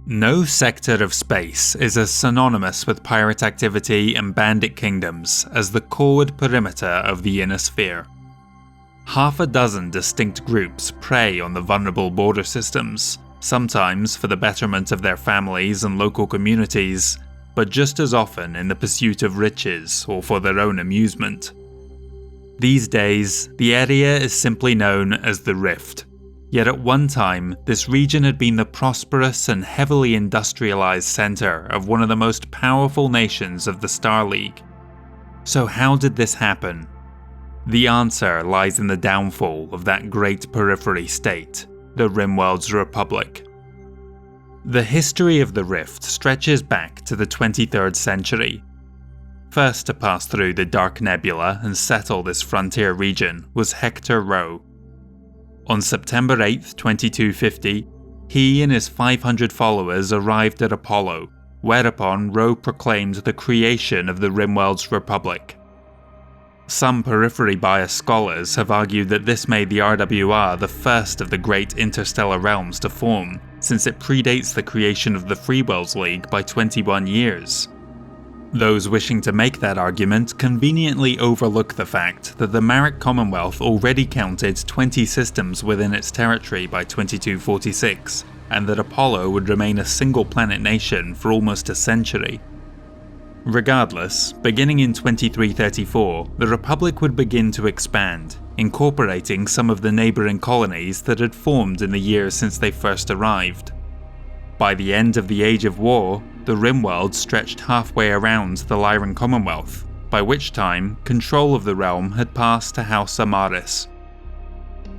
No sector of space is as synonymous with pirate activity and bandit kingdoms as the chord perimeter of the inner sphere. Half a dozen distinct groups prey on the vulnerable border systems, sometimes for the betterment of their families and local communities, but just as often in the pursuit of riches or for their own amusement. These days, the area is simply known as the Rift, yet at one time this region had been the prosperous and heavily industrialized center of one of the most powerful nations of the Star League. So how did this happen? The answer lies in the downfall of that great periphery state, the Rimworld's Republic. The history of the Rift stretches back to the 23rd century. First to pass through the Dark Nebula and settle this frontier region was Hector Roe. On September 8, 2250, he and his 500 followers arrived at Apollo, whereupon Roe proclaimed the creation of the Rimworld's Republic. Some periphery-biased scholars have argued that this made the RWR the first of the great interstellar realms to form, since it predates the creation of the Free Worlds League by 21 years. Those wishing to make that argument conveniently overlook the fact that the Marik Commonwealth already counted 20 systems within its territory by 2246, and that Apollo would remain a single-planet nation for almost a century. Regardless, beginning in 2334, the Republic would begin to expand, incorporating some of the neighbouring colonies that had formed in the years since they first arrived. By the end of the Age of War, the Rimworld stretched halfway around the Lyran Commonwealth, by which time control of the realm had passed to House Amaris.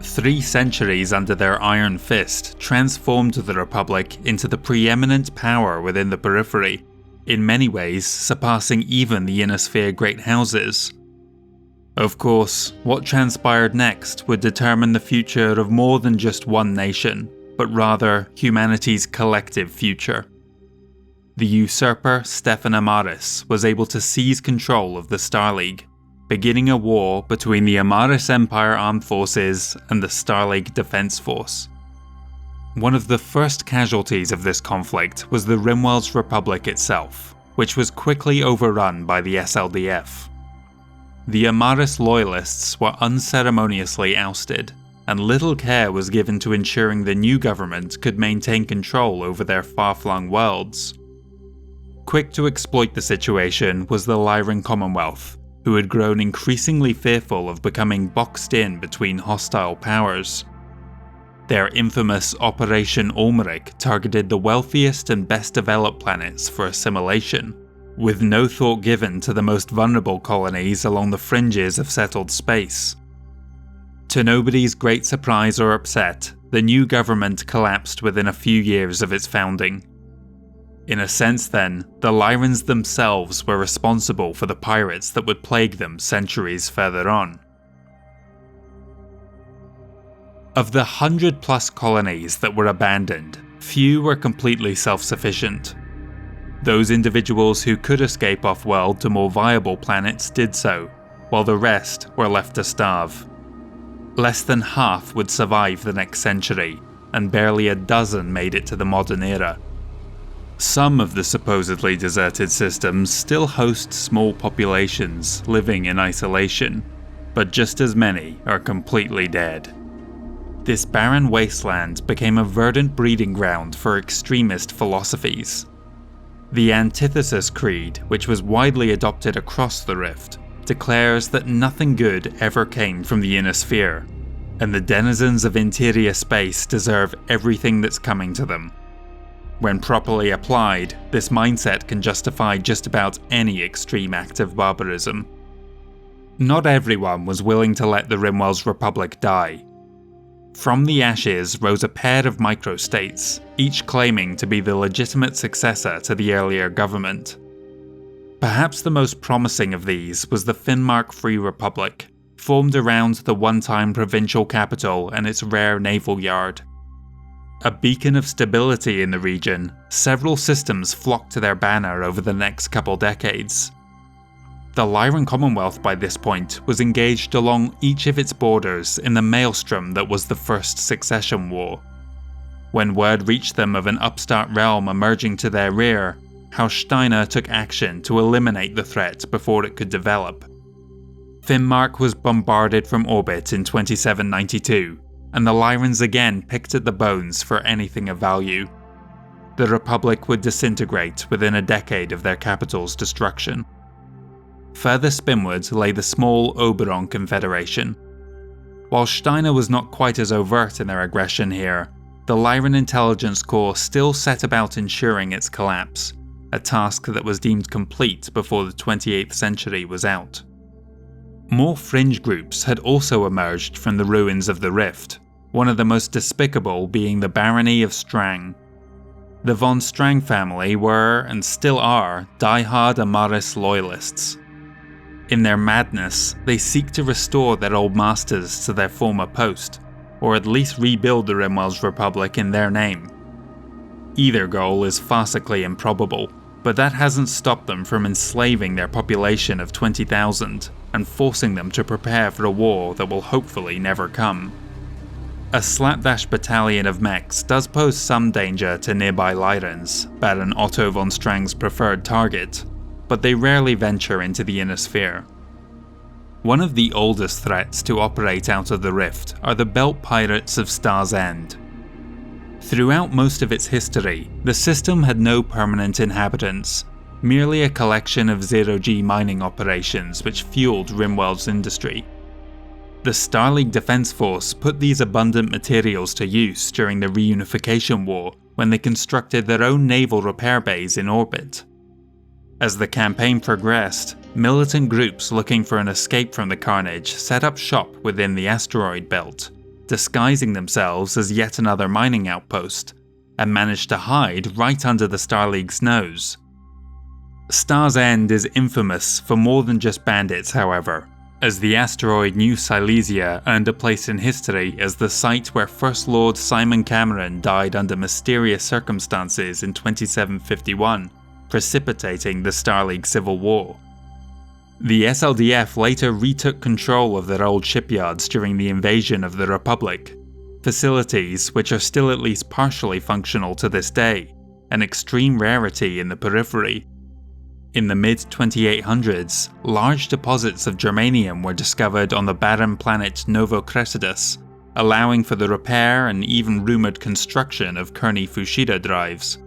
3 centuries under their iron fist transformed the Republic into the preeminent power within the periphery, in many ways surpassing even the Inner Sphere great houses. Of course, what transpired next would determine the future of more than just one nation, but rather humanity's collective future. The usurper Stefan Amaris was able to seize control of the Star League, beginning a war between the Amaris Empire Armed Forces and the Star League Defense Force. One of the first casualties of this conflict was the Rimworld's Republic itself, which was quickly overrun by the SLDF. The Amaris loyalists were unceremoniously ousted, and little care was given to ensuring the new government could maintain control over their far-flung worlds. Quick to exploit the situation was the Lyran Commonwealth, who had grown increasingly fearful of becoming boxed in between hostile powers. Their infamous Operation Ulmeric targeted the wealthiest and best developed planets for assimilation, with no thought given to the most vulnerable colonies along the fringes of settled space. To nobody's great surprise or upset, the new government collapsed within a few years of its founding. In a sense then, the Lyrans themselves were responsible for the pirates that would plague them centuries further on. Of the 100+ colonies that were abandoned, few were completely self-sufficient. Those individuals who could escape off-world to more viable planets did so, while the rest were left to starve. Less than half would survive the next century, and barely a dozen made it to the modern era. Some of the supposedly deserted systems still host small populations living in isolation, but just as many are completely dead. This barren wasteland became a verdant breeding ground for extremist philosophies. The Antithesis Creed, which was widely adopted across the Rift, declares that nothing good ever came from the Inner Sphere, and the denizens of interior space deserve everything that's coming to them. When properly applied, this mindset can justify just about any extreme act of barbarism. Not everyone was willing to let the Rimworld's Republic die. From the ashes rose a pair of microstates, each claiming to be the legitimate successor to the earlier government. Perhaps the most promising of these was the Finnmark Free Republic, formed around the one-time provincial capital and its rare naval yard. A beacon of stability in the region, several systems flocked to their banner over the next couple decades. The Lyran Commonwealth by this point was engaged along each of its borders in the maelstrom that was the First Succession War. When word reached them of an upstart realm emerging to their rear, House Steiner took action to eliminate the threat before it could develop. Finnmark was bombarded from orbit in 2792, and the Lyrans again picked at the bones for anything of value. The Republic would disintegrate within a decade of their capital's destruction. Further spinward lay the small Oberon Confederation. While Steiner was not quite as overt in their aggression here, the Lyran Intelligence Corps still set about ensuring its collapse, a task that was deemed complete before the 28th century was out. More fringe groups had also emerged from the ruins of the Rift, one of the most despicable being the Barony of Strang. The von Strang family were, and still are, die-hard Amaris loyalists. In their madness, they seek to restore their old masters to their former post, or at least rebuild the Rimwell's Republic in their name. Either goal is farcically improbable, but that hasn't stopped them from enslaving their population of 20,000 and forcing them to prepare for a war that will hopefully never come. A slapdash battalion of mechs does pose some danger to nearby Lyrans, Baron Otto von Strang's preferred target, but they rarely venture into the inner sphere. One of the oldest threats to operate out of the Rift are the Belt Pirates of Star's End. Throughout most of its history, the system had no permanent inhabitants, merely a collection of zero-G mining operations which fueled Rimworld's industry. The Starleague Defense Force put these abundant materials to use during the Reunification War when they constructed their own naval repair bays in orbit. As the campaign progressed, militant groups looking for an escape from the carnage set up shop within the asteroid belt, disguising themselves as yet another mining outpost, and managed to hide right under the Starleague's nose. Star's End is infamous for more than just bandits, however, as the asteroid New Silesia earned a place in history as the site where First Lord Simon Cameron died under mysterious circumstances in 2751, precipitating the Starleague Civil War. The SLDF later retook control of their old shipyards during the invasion of the Republic, facilities which are still at least partially functional to this day, an extreme rarity in the Periphery. In the mid-2800s, large deposits of germanium were discovered on the barren planet Novo Crescidus, allowing for the repair and even rumoured construction of Kearney Fushida drives.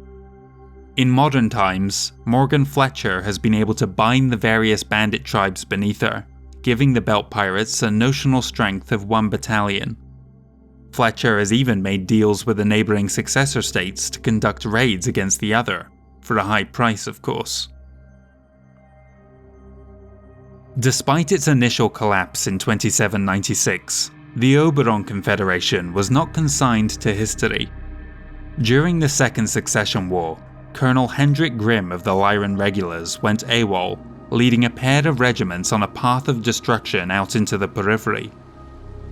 In modern times, Morgan Fletcher has been able to bind the various bandit tribes beneath her, giving the Belt Pirates a notional strength of 1 battalion. Fletcher has even made deals with the neighbouring successor states to conduct raids against the other, for a high price of course. Despite its initial collapse in 2796, the Oberon Confederation was not consigned to history. During the Second Succession War, Colonel Hendrik Grimm of the Lyran Regulars went AWOL, leading a pair of regiments on a path of destruction out into the Periphery.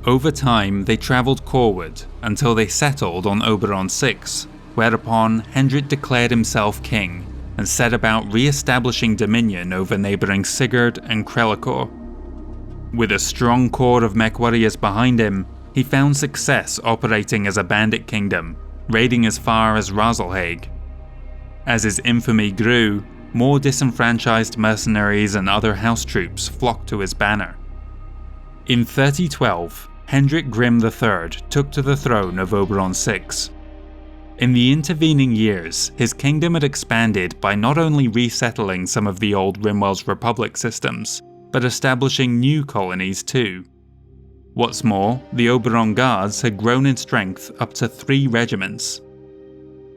Over time, they travelled coreward until they settled on Oberon 6, whereupon Hendrik declared himself king and set about re-establishing dominion over neighbouring Sigurd and Krellicore. With a strong core of MechWarriors behind him, he found success operating as a bandit kingdom, raiding as far as Razelhague. As his infamy grew, more disenfranchised mercenaries and other house troops flocked to his banner. In 3012, Hendrik Grimm III took to the throne of Oberon 6. In the intervening years, his kingdom had expanded by not only resettling some of the old Rimworld's Republic systems, but establishing new colonies too. What's more, the Oberon Guards had grown in strength up to 3 regiments.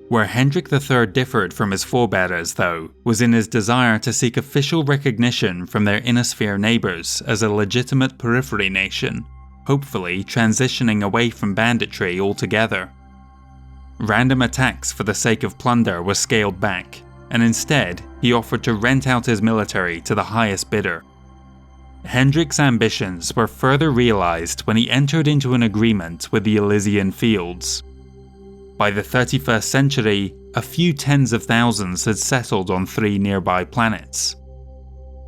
Where Hendrik III differed from his forebears, though, was in his desire to seek official recognition from their Innisphere neighbours as a legitimate Periphery nation, hopefully transitioning away from banditry altogether. Random attacks for the sake of plunder were scaled back, and instead he offered to rent out his military to the highest bidder. Hendrik's ambitions were further realised when he entered into an agreement with the Elysian Fields. By the 31st century, a few tens of thousands had settled on 3 nearby planets.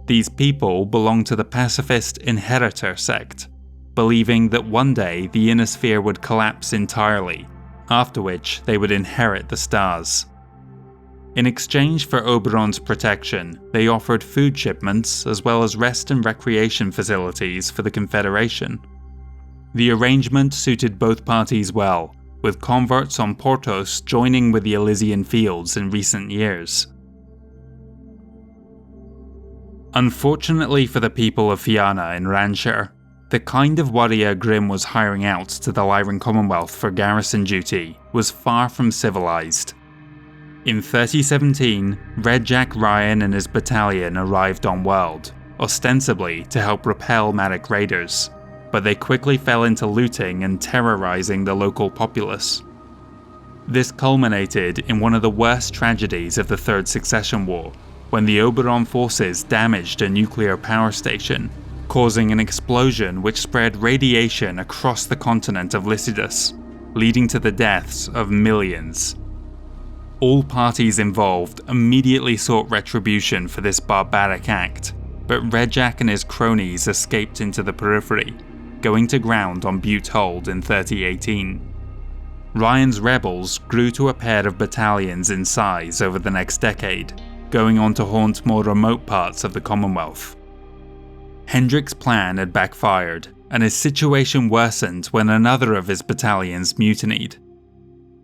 These people belonged to the pacifist Inheritor sect, believing that one day the Innisphere would collapse entirely, after which they would inherit the stars. In exchange for Oberon's protection, they offered food shipments as well as rest and recreation facilities for the Confederation. The arrangement suited both parties well, with converts on Portos joining with the Elysian Fields in recent years. Unfortunately for the people of Fianna in Ranshire, the kind of warrior Grimm was hiring out to the Lyran Commonwealth for garrison duty was far from civilized. In 3017, Red Jack Ryan and his battalion arrived on World, ostensibly to help repel Marik raiders, but they quickly fell into looting and terrorizing the local populace. This culminated in one of the worst tragedies of the Third Succession War, when the Oberon forces damaged a nuclear power station, causing an explosion which spread radiation across the continent of Lycidas, leading to the deaths of millions. All parties involved immediately sought retribution for this barbaric act, but Redjack and his cronies escaped into the Periphery, going to ground on Butte Hold in 3018. Ryan's rebels grew to a pair of battalions in size over the next decade, going on to haunt more remote parts of the Commonwealth. Hendrik's plan had backfired, and his situation worsened when another of his battalions mutinied.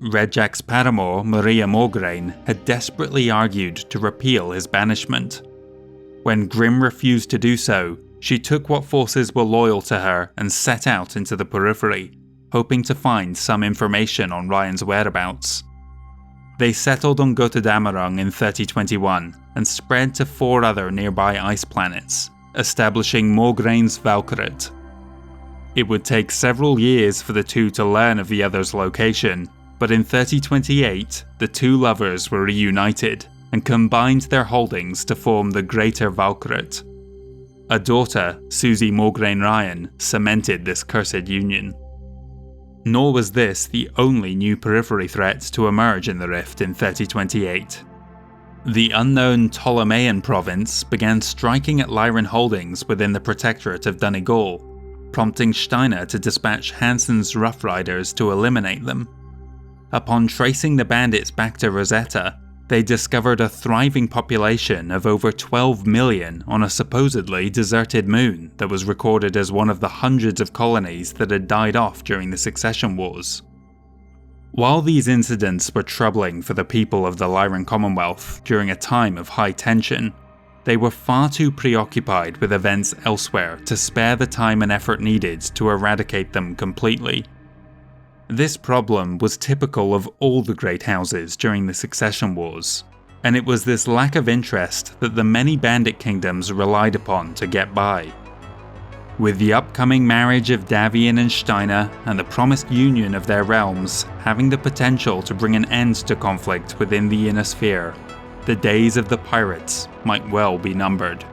Redjack's paramour, Maria Morgraine, had desperately argued to repeal his banishment. When Grimm refused to do so, she took what forces were loyal to her and set out into the Periphery, hoping to find some information on Ryan's whereabouts. They settled on Gottadamarung in 3021 and spread to 4 other nearby ice planets, establishing Morgraine's Valkyrit. It would take several years for the two to learn of the other's location, but in 3028, the two lovers were reunited and combined their holdings to form the Greater Valkyrit. A daughter, Susie Morgraine Ryan, cemented this cursed union. Nor was this the only new periphery threat to emerge in the Rift in 3028. The unknown Ptolemaian province began striking at Lyran holdings within the Protectorate of Donegal, prompting Steiner to dispatch Hansen's Rough Riders to eliminate them. Upon tracing the bandits back to Rosetta, they discovered a thriving population of over 12 million on a supposedly deserted moon that was recorded as one of the hundreds of colonies that had died off during the Succession Wars. While these incidents were troubling for the people of the Lyran Commonwealth during a time of high tension, they were far too preoccupied with events elsewhere to spare the time and effort needed to eradicate them completely. This problem was typical of all the great houses during the Succession Wars, and it was this lack of interest that the many bandit kingdoms relied upon to get by. With the upcoming marriage of Davion and Steiner and the promised union of their realms having the potential to bring an end to conflict within the Inner Sphere, the days of the pirates might well be numbered.